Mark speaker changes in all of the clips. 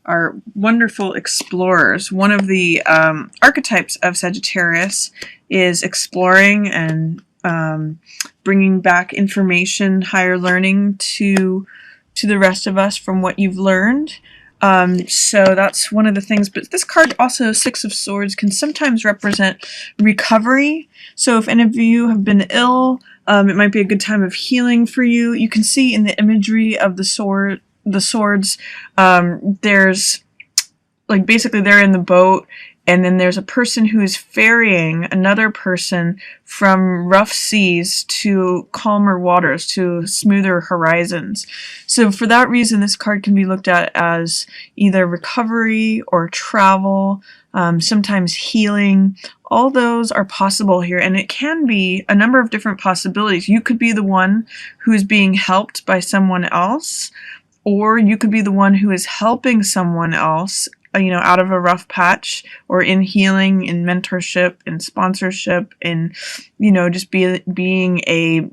Speaker 1: are wonderful explorers. One of the archetypes of Sagittarius is exploring and bringing back information, higher learning to the rest of us from what you've learned. So that's one of the things. But this card also, Six of Swords, can sometimes represent recovery. So if any of you have been ill, it might be a good time of healing for you. You can see in the imagery of the swords, there's like basically they're in the boat, and then there's a person who is ferrying another person from rough seas to calmer waters, to smoother horizons. So for that reason, this card can be looked at as either recovery or travel, sometimes healing. All those are possible here, and it can be a number of different possibilities. You could be the one who is being helped by someone else, or you could be the one who is helping someone else, out of a rough patch, or in healing, in mentorship, in sponsorship, in, just being a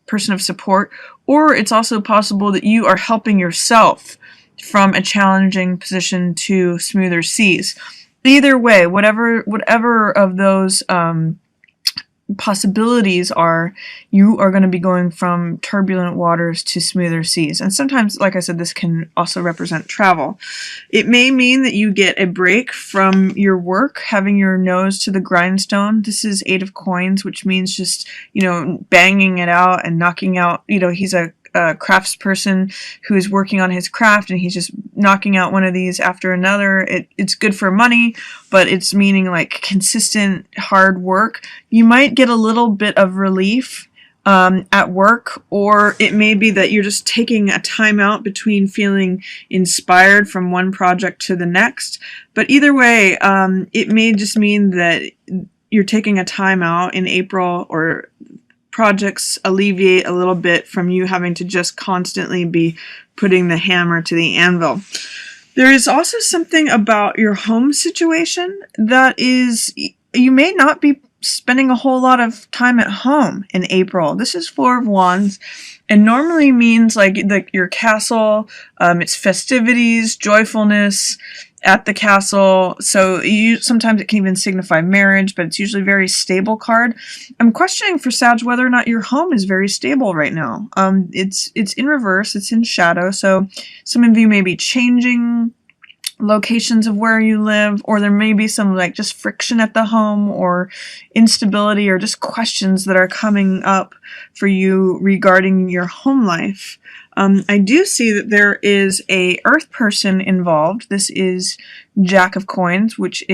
Speaker 1: person of support. Or it's also possible that you are helping yourself from a challenging position to smoother seas. Either way, whatever of those possibilities are, you are going to be going from turbulent waters to smoother seas. And sometimes, like I said, this can also represent travel. It may mean that you get a break from your work, having your nose to the grindstone. This is Eight of Coins, which means just, banging it out and knocking out, he's a craftsperson who is working on his craft, and he's just knocking out one of these after another. It's good for money, but it's meaning like consistent hard work. You might get a little bit of relief at work, or it may be that you're just taking a time out between feeling inspired from one project to the next. But either way, it may just mean that you're taking a time out in April, or projects alleviate a little bit from you having to just constantly be putting the hammer to the anvil. There is also something about your home situation that is, you may not be spending a whole lot of time at home in April. This is Four of Wands, and normally means like your castle, it's festivities, joyfulness at the castle. So sometimes it can even signify marriage, but it's usually a very stable card. I'm questioning for Sag whether or not your home is very stable right now. It's in reverse, it's in shadow, so some of you may be changing locations of where you live, or there may be some like just friction at the home, or instability, or just questions that are coming up for you regarding your home life. I do see that there is a earth person involved. This is Jack of Coins, which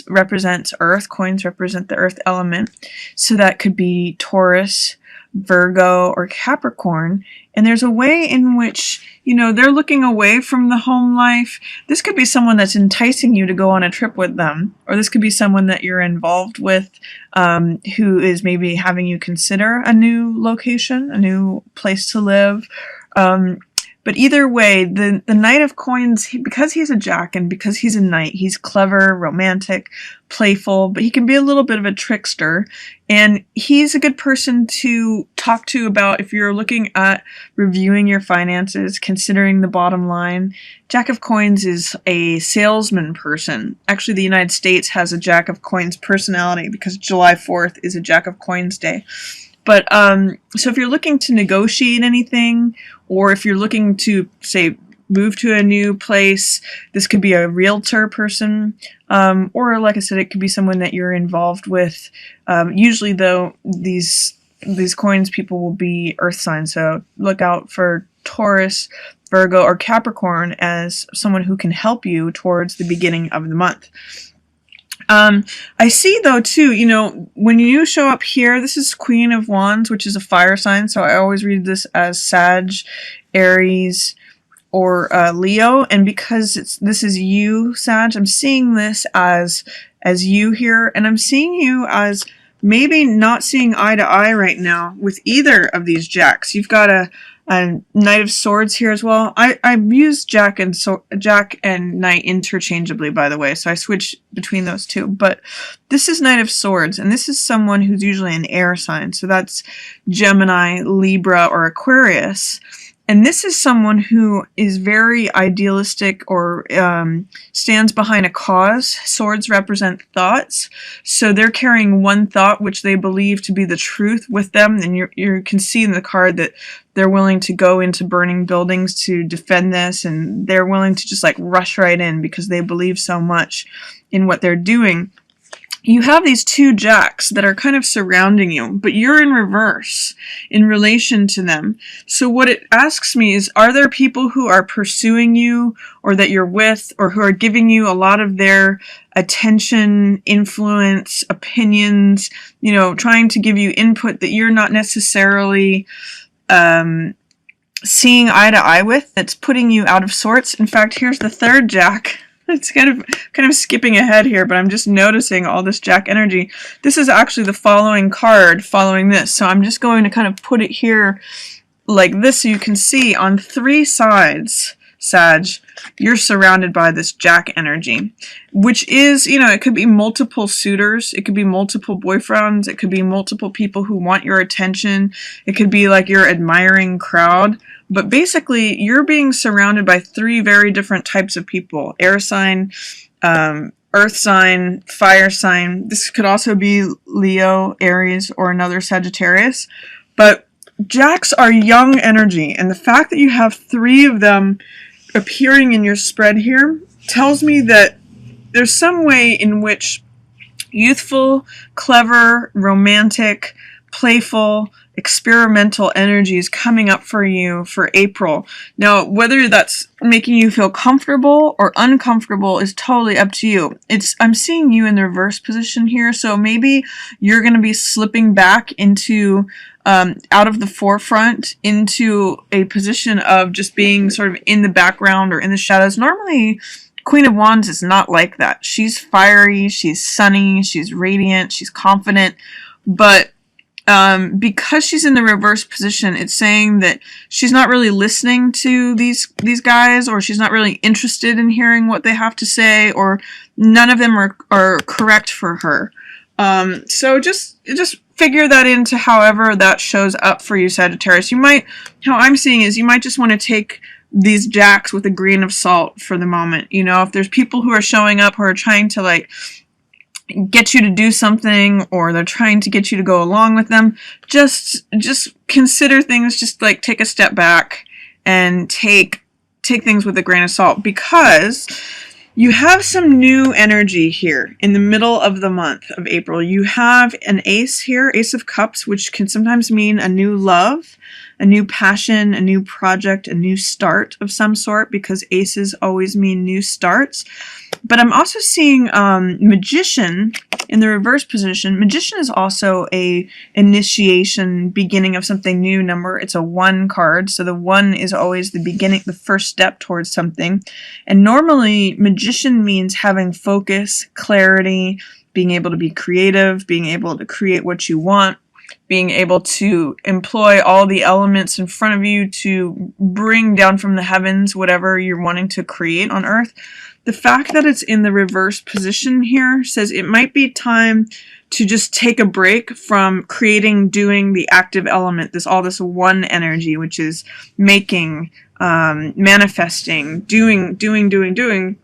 Speaker 1: represents earth. Coins represent the earth element. So that could be Taurus, Virgo, or Capricorn. And there's a way in which, they're looking away from the home life. This could be someone that's enticing you to go on a trip with them, or this could be someone that you're involved with, who is maybe having you consider a new location, a new place to live. But either way, the Knight of Coins, because he's a Jack and because he's a Knight, he's clever, romantic, playful, but he can be a little bit of a trickster. And he's a good person to talk to about if you're looking at reviewing your finances, considering the bottom line. Jack of Coins is a salesman person. Actually, the United States has a Jack of Coins personality because July 4th is a Jack of Coins day. But so if you're looking to negotiate anything, or if you're looking to, say, move to a new place, this could be a realtor person, or like I said, it could be someone that you're involved with. Usually, though, these coins people will be earth signs, so look out for Taurus, Virgo, or Capricorn as someone who can help you towards the beginning of the month. I see though too, when you show up here, this is Queen of Wands, which is a fire sign. So I always read this as Sag, Aries, or Leo. And because this is you, Sag, I'm seeing this as you here, and I'm seeing you as maybe not seeing eye to eye right now with either of these Jacks. You've got a Knight of Swords here as well. I've used Jack and Knight interchangeably, by the way, so I switch between those two. But this is Knight of Swords, and this is someone who's usually an air sign. So that's Gemini, Libra, or Aquarius. And this is someone who is very idealistic or stands behind a cause. Swords represent thoughts. So they're carrying one thought which they believe to be the truth with them. And you can see in the card that they're willing to go into burning buildings to defend this. And they're willing to just like rush right in because they believe so much in what they're doing. You have these two jacks that are kind of surrounding you, but you're in reverse in relation to them. So what it asks me is, are there people who are pursuing you or that you're with or who are giving you a lot of their attention, influence, opinions, you know, trying to give you input that you're not necessarily seeing eye to eye with, that's putting you out of sorts? In fact, here's the third jack. It's kind of skipping ahead here, but I'm just noticing all this jack energy. This is actually the following card following this. So I'm just going to kind of put it here like this so you can see on three sides, Sag, you're surrounded by this jack energy, which is, you know, it could be multiple suitors, it could be multiple boyfriends, it could be multiple people who want your attention, it could be like your admiring crowd. But basically, you're being surrounded by three very different types of people. Air sign, earth sign, fire sign. This could also be Leo, Aries, or another Sagittarius. But jacks are young energy. And the fact that you have three of them appearing in your spread here tells me that there's some way in which youthful, clever, romantic, playful, experimental energy is coming up for you for April. Now, whether that's making you feel comfortable or uncomfortable is totally up to you. I'm seeing you in the reverse position here, so maybe you're going to be slipping back into out of the forefront into a position of just being sort of in the background or in the shadows. Normally, Queen of Wands is not like that. She's fiery, she's sunny, she's radiant, she's confident, but because she's in the reverse position, it's saying that she's not really listening to these guys, or she's not really interested in hearing what they have to say, or none of them are correct for her. So just figure that into however that shows up for you, Sagittarius. You might, how I'm seeing is you might just want to take these jacks with a grain of salt for the moment. You know, if there's people who are showing up who are trying to like get you to do something, or they're trying to get you to go along with them, just consider things, just like take a step back and take things with a grain of salt, because you have some new energy here in the middle of the month of April. You have an ace here, Ace of Cups, which can sometimes mean a new love, a new passion, a new project, a new start of some sort, because aces always mean new starts. But I'm also seeing Magician in the reverse position. Magician is also a initiation, beginning of something new number. It's a 1 card, so the 1 is always the beginning, the first step towards something. And normally, Magician means having focus, clarity, being able to be creative, being able to create what you want, being able to employ all the elements in front of you to bring down from the heavens whatever you're wanting to create on Earth. The fact that it's in the reverse position here says it might be time to just take a break from creating, doing the active element, this 1 energy, which is making, manifesting, doing.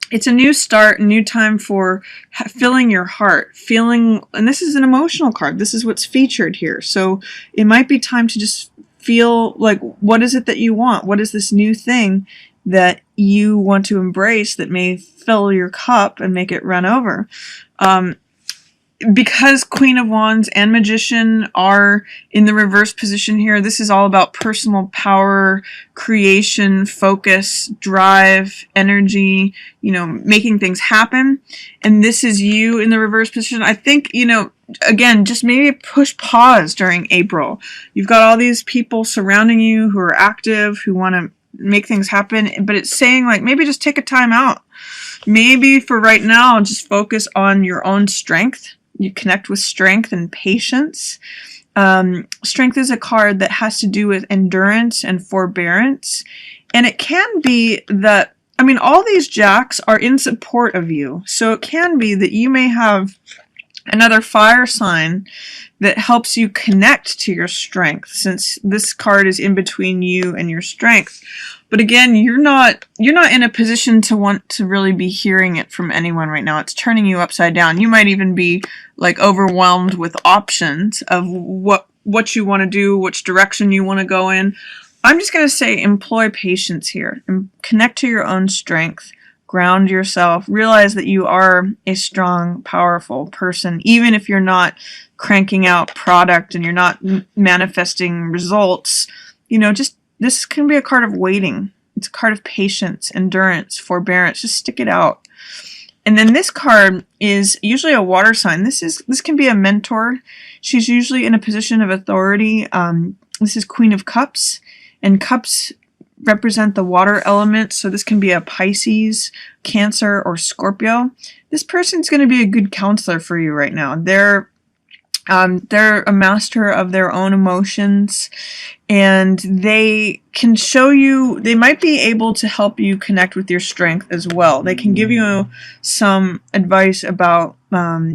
Speaker 1: It's a new start, a new time for filling your heart, and this is an emotional card. This is what's featured here. So it might be time to just feel like, what is it that you want? What is this new thing that you want to embrace that may fill your cup and make it run over? Because Queen of Wands and Magician are in the reverse position here, this is all about personal power, creation, focus, drive, energy, you know, making things happen. And this is you in the reverse position. I think, you know, again, just maybe push pause during April. You've got all these people surrounding you who are active, who want to make things happen, but it's saying like maybe just take a time out. Maybe for right now, just focus on your own strength. You connect with strength and patience. Strength is a card that has to do with endurance and forbearance. And it can be that, I mean, all these jacks are in support of you. So it can be that you may have Another fire sign that helps you connect to your strength, since this card is in between you and your strength. But again, you're not in a position to want to really be hearing it from anyone right now. It's turning you upside down. You might even be like overwhelmed with options of what you want to do, which direction you want to go in. I'm just going to say employ patience here and connect to your own strength. Ground yourself. Realize that you are a strong, powerful person, even if you're not cranking out product and you're not manifesting results. Just this can be a card of waiting. It's a card of patience, endurance, forbearance. Just stick it out. And then this card is usually a water sign. This can be a mentor. She's usually in a position of authority. This is Queen of Cups, and cups represent the water element, so this can be a Pisces, Cancer, or Scorpio. This person's going to be a good counselor for you right now. They're a master of their own emotions, and they can show you, they might be able to help you connect with your strength as well. They can give you some advice about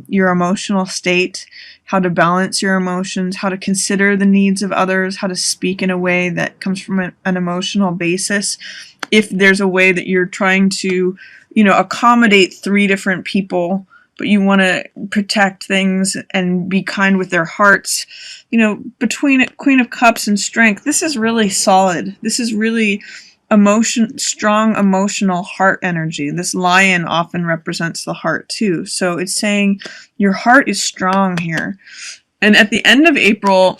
Speaker 1: your emotional state, how to balance your emotions, how to consider the needs of others, how to speak in a way that comes from an emotional basis. If there's a way that you're trying to, accommodate 3 different people, but you want to protect things and be kind with their hearts, between Queen of Cups and Strength, this is really solid. This is really strong emotional heart energy. This lion often represents the heart too. So it's saying your heart is strong here. And at the end of April,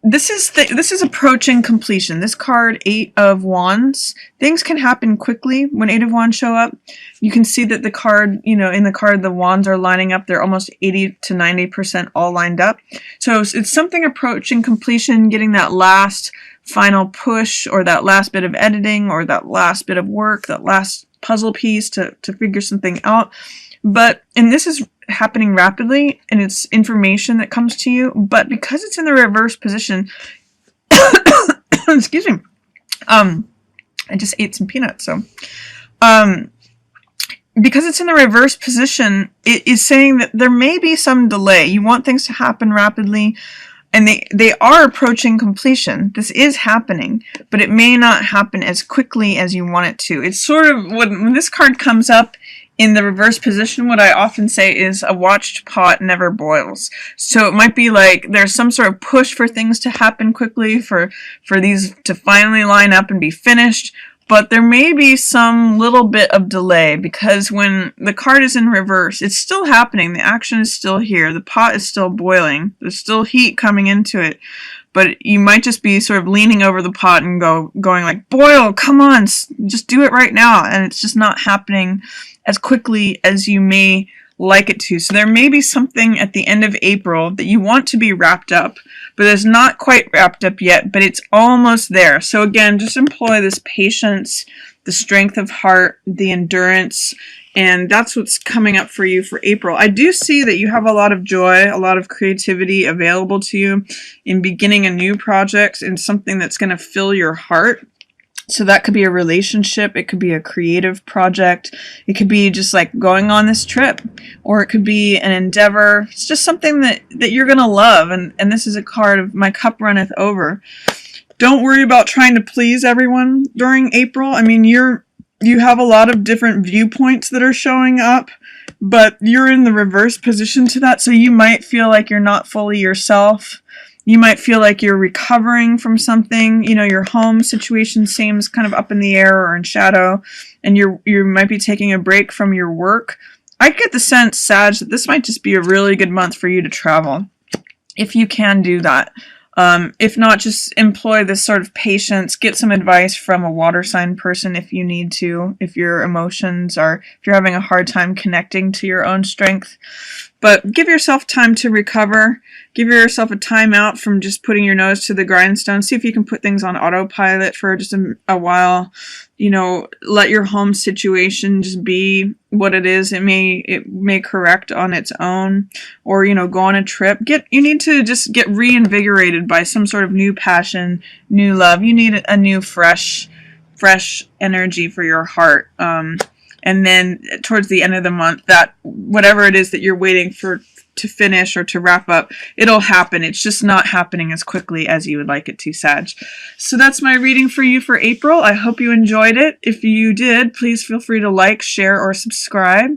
Speaker 1: this is approaching completion. This card, 8 of Wands, things can happen quickly when 8 of Wands show up. You can see that the card, in the card, the wands are lining up. They're almost 80 to 90% all lined up. So it's something approaching completion, getting that last final push, or that last bit of editing, or that last bit of work, that last puzzle piece to figure something out. And this is happening rapidly, and it's information that comes to you, but because it's in the reverse position, excuse me, I just ate some peanuts, so, because it's in the reverse position, it is saying that there may be some delay. You want things to happen rapidly, and they are approaching completion. This is happening, but it may not happen as quickly as you want it to. It's sort of, when this card comes up in the reverse position, what I often say is a watched pot never boils. So it might be like there's some sort of push for things to happen quickly, for these to finally line up and be finished, but there may be some little bit of delay, because when the card is in reverse, it's still happening. The action is still here. The pot is still boiling. There's still heat coming into it. But you might just be sort of leaning over the pot and going like, boil, come on, just do it right now. And it's just not happening as quickly as you may like it to. So there may be something at the end of April that you want to be wrapped up, but it's not quite wrapped up yet, but it's almost there. So again, just employ this patience, the strength of heart, the endurance, and that's what's coming up for you for April. I do see that you have a lot of joy, a lot of creativity available to you in beginning a new project and something that's going to fill your heart. So that could be a relationship, it could be a creative project, it could be just like going on this trip, or it could be an endeavor. It's just something that you're going to love, and this is a card of my cup runneth over. Don't worry about trying to please everyone during April. I mean, you have a lot of different viewpoints that are showing up, but you're in the reverse position to that, so you might feel like you're not fully yourself. You might feel like you're recovering from something. Your home situation seems kind of up in the air or in shadow, and you might be taking a break from your work. I get the sense, Sag, that this might just be a really good month for you to travel, if you can do that. If not, just employ this sort of patience. Get some advice from a water sign person if you need to, if you're having a hard time connecting to your own strength. But give yourself time to recover. Give yourself a time out from just putting your nose to the grindstone. See if you can put things on autopilot for just a while. Let your home situation just be what it is. It may correct on its own, or, go on a trip. You need to just get reinvigorated by some sort of new passion, new love. You need a new fresh energy for your heart. And then towards the end of the month, that whatever it is that you're waiting for to finish or to wrap up. It'll happen. It's just not happening as quickly as you would like it to, Sag. So that's my reading for you for April. I hope you enjoyed it. If you did, please feel free to like, share, or subscribe.